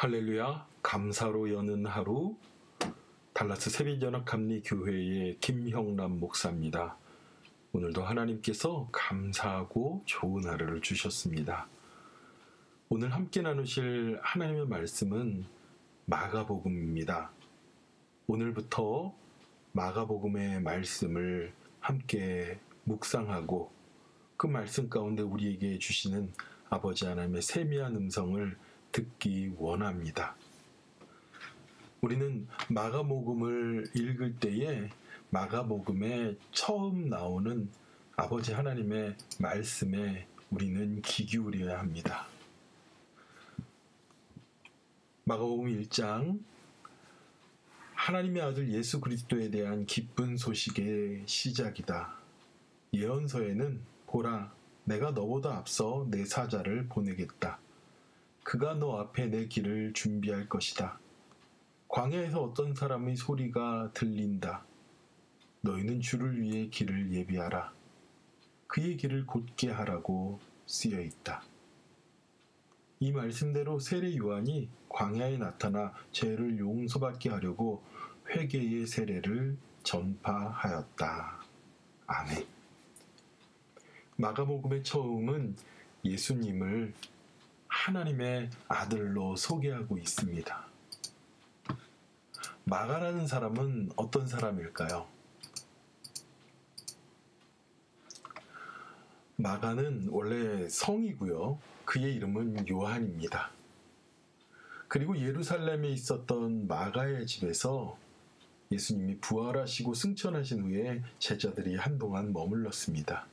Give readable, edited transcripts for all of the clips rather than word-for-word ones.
할렐루야, 감사로 여는 하루. 달라스 세빛연합감리교회의 김형남 목사입니다. 오늘도 하나님께서 감사하고 좋은 하루를 주셨습니다. 오늘 함께 나누실 하나님의 말씀은 마가복음입니다. 오늘부터 마가복음의 말씀을 함께 묵상하고 그 말씀 가운데 우리에게 주시는 아버지 하나님의 세미한 음성을 듣기 원합니다. 우리는 마가복음을 읽을 때에 마가복음에 처음 나오는 아버지 하나님의 말씀에 우리는 귀 기울여야 합니다. 마가복음 1장, 하나님의 아들 예수 그리스도에 대한 기쁜 소식의 시작이다. 예언서에는 보라, 내가 너보다 앞서 내 사자를 보내겠다. 그가 너 앞에 내 길을 준비할 것이다. 광야에서 어떤 사람의 소리가 들린다. 너희는 주를 위해 길을 예비하라. 그의 길을 곧게 하라고 쓰여 있다. 이 말씀대로 세례 요한이 광야에 나타나 죄를 용서받게 하려고 회개의 세례를 전파하였다. 아멘. 마가복음의 처음은 예수님을 하나님의 아들로 소개하고 있습니다. 마가라는 사람은 어떤 사람일까요? 마가는 원래 성이고요. 그의 이름은 요한입니다. 그리고 예루살렘에 있었던 마가의 집에서 예수님이 부활하시고 승천하신 후에 제자들이 한동안 머물렀습니다.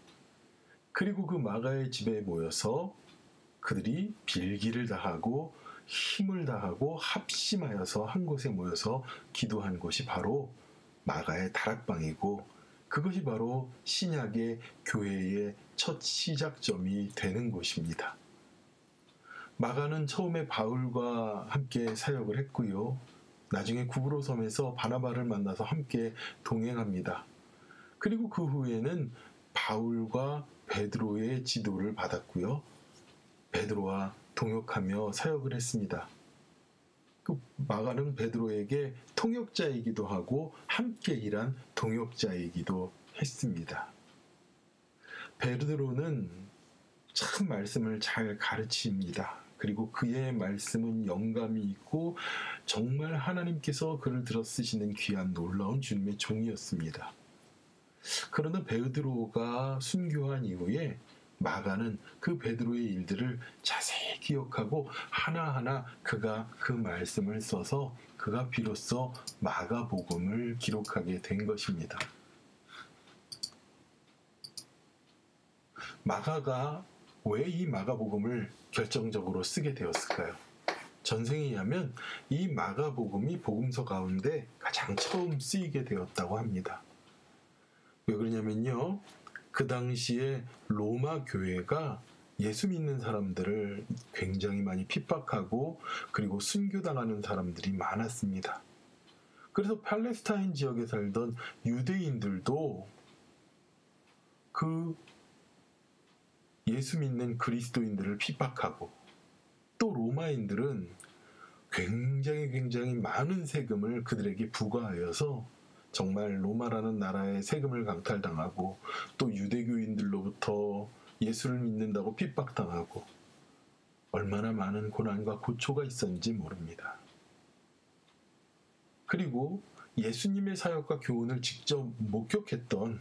그리고 그 마가의 집에 모여서 그들이 빌기를 다하고 힘을 다하고 합심하여서 한 곳에 모여서 기도한 곳이 바로 마가의 다락방이고, 그것이 바로 신약의 교회의 첫 시작점이 되는 곳입니다. 마가는 처음에 바울과 함께 사역을 했고요. 나중에 구브로 섬에서 바나바를 만나서 함께 동행합니다. 그리고 그 후에는 바울과 베드로의 지도를 받았고요. 베드로와 동역하며 사역을 했습니다. 그 마가는 베드로에게 통역자이기도 하고 함께 일한 동역자이기도 했습니다. 베드로는 참 말씀을 잘 가르칩니다. 그리고 그의 말씀은 영감이 있고 정말 하나님께서 그를 들어 쓰시는 귀한 놀라운 주님의 종이었습니다. 그러나 베드로가 순교한 이후에 마가는 그 베드로의 일들을 자세히 기억하고 하나하나 그가 그 말씀을 써서 그가 비로소 마가복음을 기록하게 된 것입니다. 마가가 왜 이 마가복음을 결정적으로 쓰게 되었을까요? 전생에 의하면 이 마가복음이 복음서 가운데 가장 처음 쓰이게 되었다고 합니다. 왜 그러냐면요, 그 당시에 로마 교회가 예수 믿는 사람들을 굉장히 많이 핍박하고 그리고 순교당하는 사람들이 많았습니다. 그래서 팔레스타인 지역에 살던 유대인들도 그 예수 믿는 그리스도인들을 핍박하고, 또 로마인들은 굉장히 많은 세금을 그들에게 부과하여서 정말 로마라는 나라의 세금을 강탈당하고 또 유대교인들로부터 예수를 믿는다고 핍박당하고 얼마나 많은 고난과 고초가 있었는지 모릅니다. 그리고 예수님의 사역과 교훈을 직접 목격했던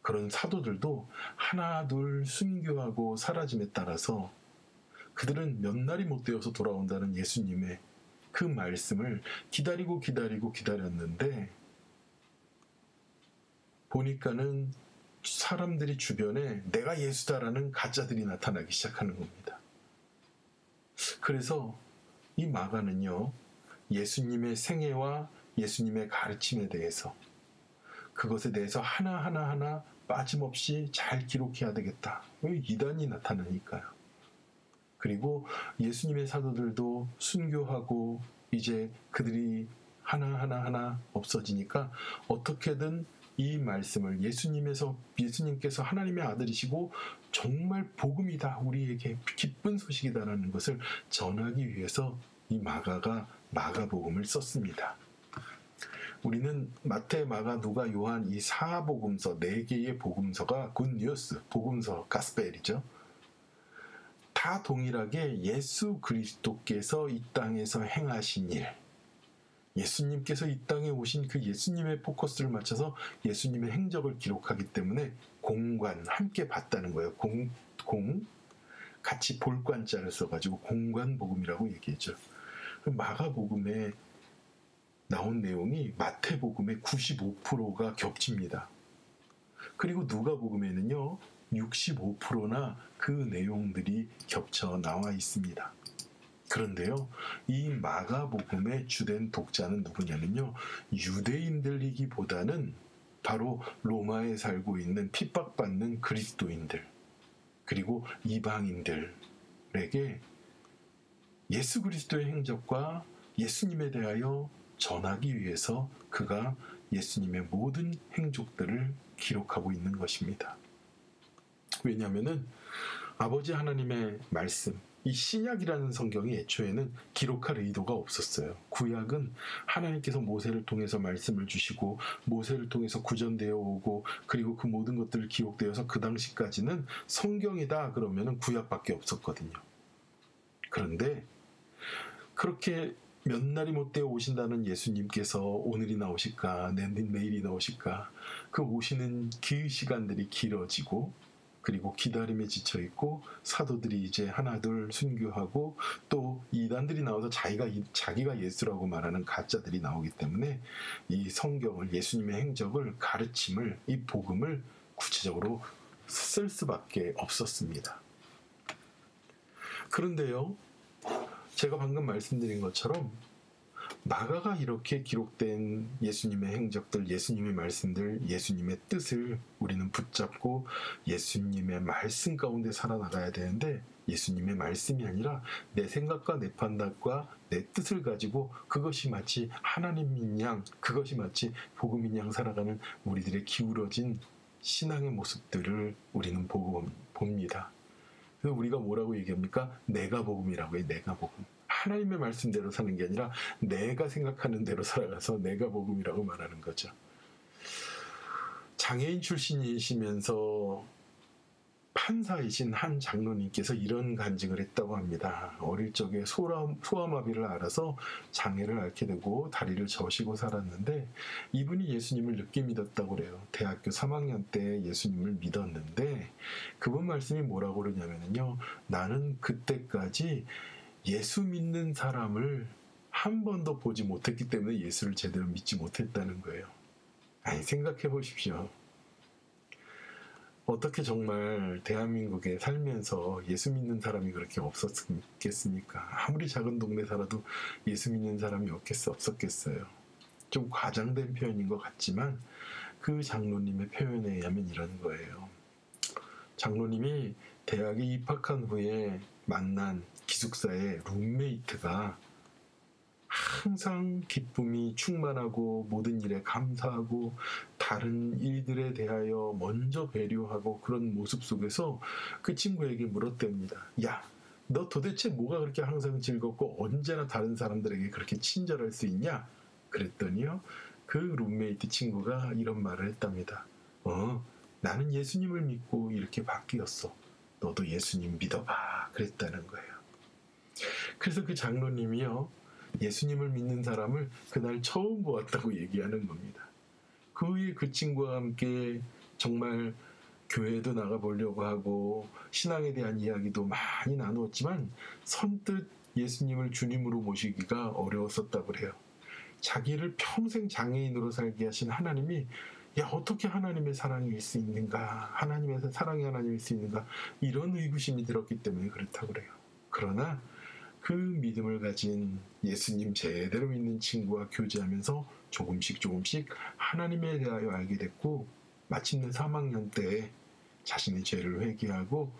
그런 사도들도 하나 둘 순교하고 사라짐에 따라서 그들은 몇 날이 못 되어서 돌아온다는 예수님의 그 말씀을 기다렸는데 보니까는 사람들이 주변에 내가 예수다라는 가짜들이 나타나기 시작하는 겁니다. 그래서 이 마가는요, 예수님의 생애와 예수님의 가르침에 대해서, 그것에 대해서 하나하나 빠짐없이 잘 기록해야 되겠다. 왜 이단이 나타나니까요. 그리고 예수님의 사도들도 순교하고 이제 그들이 하나하나 없어지니까 어떻게든 이 말씀을 예수님께서 하나님의 아들이시고 정말 복음이다, 우리에게 기쁜 소식이다라는 것을 전하기 위해서 이 마가가 마가복음을 썼습니다. 우리는 마태, 마가, 누가, 요한 이 4복음서, 4개의 복음서가 굿뉴스, 복음서, 가스펠이죠. 다 동일하게 예수 그리스도께서 이 땅에서 행하신 일, 예수님께서 이 땅에 오신 그 예수님의 포커스를 맞춰서 예수님의 행적을 기록하기 때문에 공관, 함께 봤다는 거예요. 같이 볼관자를 써가지고 공관복음이라고 얘기했죠. 마가복음에 나온 내용이 마태복음의 95%가 겹칩니다. 그리고 누가복음에는요 65%나 그 내용들이 겹쳐 나와 있습니다. 그런데요 이 마가복음의 주된 독자는 누구냐면요 유대인들이기보다는 바로 로마에 살고 있는 핍박받는 그리스도인들 그리고 이방인들에게 예수 그리스도의 행적과 예수님에 대하여 전하기 위해서 그가 예수님의 모든 행적들을 기록하고 있는 것입니다. 왜냐하면 아버지 하나님의 말씀, 이 신약이라는 성경이 애초에는 기록할 의도가 없었어요. 구약은 하나님께서 모세를 통해서 말씀을 주시고 모세를 통해서 구전되어 오고 그리고 그 모든 것들을 기록되어서 그 당시까지는 성경이다 그러면 구약밖에 없었거든요. 그런데 그렇게 몇 날이 못 되어 오신다는 예수님께서 오늘이 나오실까 내일이 나오실까 그 오시는 그 시간들이 길어지고 그리고 기다림에 지쳐있고 사도들이 이제 하나둘 순교하고 또 이단들이 나와서 자기가 예수라고 말하는 가짜들이 나오기 때문에 이 성경을 예수님의 행적을 가르침을 이 복음을 구체적으로 쓸 수밖에 없었습니다. 그런데요 제가 방금 말씀드린 것처럼 마가가 이렇게 기록된 예수님의 행적들, 예수님의 말씀들, 예수님의 뜻을 우리는 붙잡고 예수님의 말씀 가운데 살아나가야 되는데 예수님의 말씀이 아니라 내 생각과 내 판단과 내 뜻을 가지고 그것이 마치 하나님인 양, 그것이 마치 복음인 양 살아가는 우리들의 기울어진 신앙의 모습들을 우리는 봅니다. 그래서 우리가 뭐라고 얘기합니까? 내가 복음이라고 해요. 내가 복음. 하나님의 말씀대로 사는 게 아니라 내가 생각하는 대로 살아가서 내가 복음이라고 말하는 거죠. 장애인 출신이시면서 판사이신 한 장로님께서 이런 간증을 했다고 합니다. 어릴 적에 소아마비를 알아서 장애를 앓게 되고 다리를 저시고 살았는데 이분이 예수님을 늦게 믿었다고 그래요. 대학교 3학년 때 예수님을 믿었는데 그분 말씀이 뭐라고 그러냐면요. 나는 그때까지 예수 믿는 사람을 한 번도 보지 못했기 때문에 예수를 제대로 믿지 못했다는 거예요. 아니 생각해 보십시오. 어떻게 정말 대한민국에 살면서 예수 믿는 사람이 그렇게 없었겠습니까? 아무리 작은 동네 살아도 예수 믿는 사람이 없었겠어요. 좀 과장된 표현인 것 같지만 그 장로님의 표현에 의하면 이런 거예요. 장로님이 대학에 입학한 후에 만난 기숙사의 룸메이트가 항상 기쁨이 충만하고 모든 일에 감사하고 다른 일들에 대하여 먼저 배려하고 그런 모습 속에서 그 친구에게 물었답니다. 야, 너 도대체 뭐가 그렇게 항상 즐겁고 언제나 다른 사람들에게 그렇게 친절할 수 있냐? 그랬더니요. 그 룸메이트 친구가 이런 말을 했답니다. 나는 예수님을 믿고 이렇게 바뀌었어. 너도 예수님 믿어봐. 그랬다는 거예요. 그래서 그 장로님이요. 예수님을 믿는 사람을 그날 처음 보았다고 얘기하는 겁니다. 그 후에 그 친구와 함께 정말 교회도 나가보려고 하고 신앙에 대한 이야기도 많이 나누었지만 선뜻 예수님을 주님으로 모시기가 어려웠었다고 그래요. 자기를 평생 장애인으로 살게 하신 하나님이 야 어떻게 하나님의 사랑일 수 있는가 하나님의 사랑이 하나님일 수 있는가 이런 의구심이 들었기 때문에 그렇다고 그래요. 그러나 그 믿음을 가진 예수님 제대로 믿는 친구와 교제하면서 조금씩 하나님에 대하여 알게 됐고 마침내 3학년 때 자신의 죄를 회개하고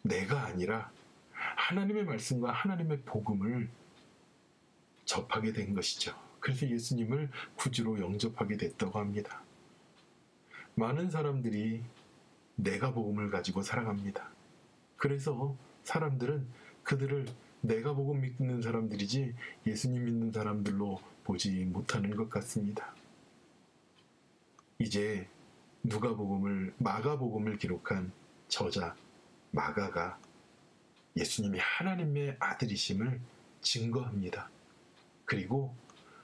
내가 아니라 하나님의 말씀과 하나님의 복음을 접하게 된 것이죠. 그래서 예수님을 구주로 영접하게 됐다고 합니다. 많은 사람들이 내가 복음을 가지고 살아갑니다. 그래서 사람들은 그들을 내가 복음 믿는 사람들이지 예수님 믿는 사람들로 보지 못하는 것 같습니다. 이제 마가복음을 기록한 저자 마가가 예수님이 하나님의 아들이심을 증거합니다. 그리고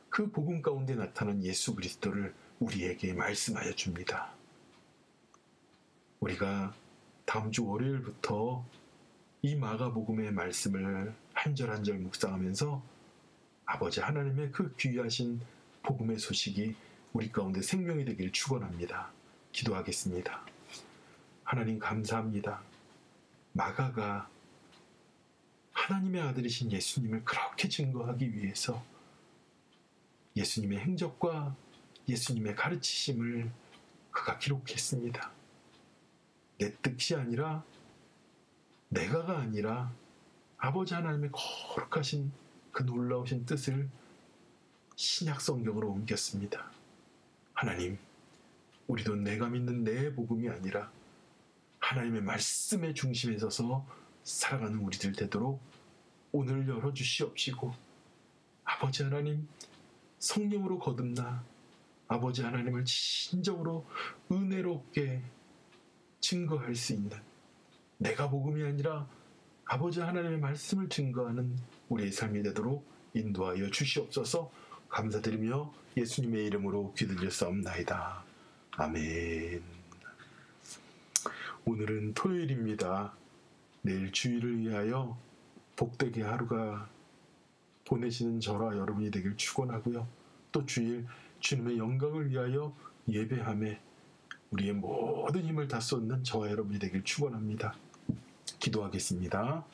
그 복음 가운데 나타난 예수 그리스도를 우리에게 말씀하여 줍니다. 우리가 다음 주 월요일부터 이 마가복음의 말씀을 한 절 한 절 묵상하면서 아버지 하나님의 그 귀하신 복음의 소식이 우리 가운데 생명이 되길 축원합니다. 기도하겠습니다. 하나님 감사합니다. 마가가 하나님의 아들이신 예수님을 그렇게 증거하기 위해서 예수님의 행적과 예수님의 가르치심을 그가 기록했습니다. 내 뜻이 아니라 내가가 아니라 아버지 하나님의 거룩하신 그 놀라우신 뜻을 신약 성경으로 옮겼습니다. 하나님, 우리도 내가 믿는 내 복음이 아니라 하나님의 말씀의 중심에 서서 살아가는 우리들 되도록 오늘 열어주시옵시고, 아버지 하나님 성령으로 거듭나 아버지 하나님을 진정으로 은혜롭게 증거할 수 있는, 내가 복음이 아니라 아버지 하나님의 말씀을 증거하는 우리의 삶이 되도록 인도하여 주시옵소서. 감사드리며 예수님의 이름으로 기도드렸사옵나이다. 아멘. 오늘은 토요일입니다. 내일 주일을 위하여 복되게 하루가 보내시는 저와 여러분이 되길 축원하고요. 또 주일 주님의 영광을 위하여 예배함에 우리의 모든 힘을 다 쏟는 저와 여러분이 되길 축원합니다. 기도하겠습니다.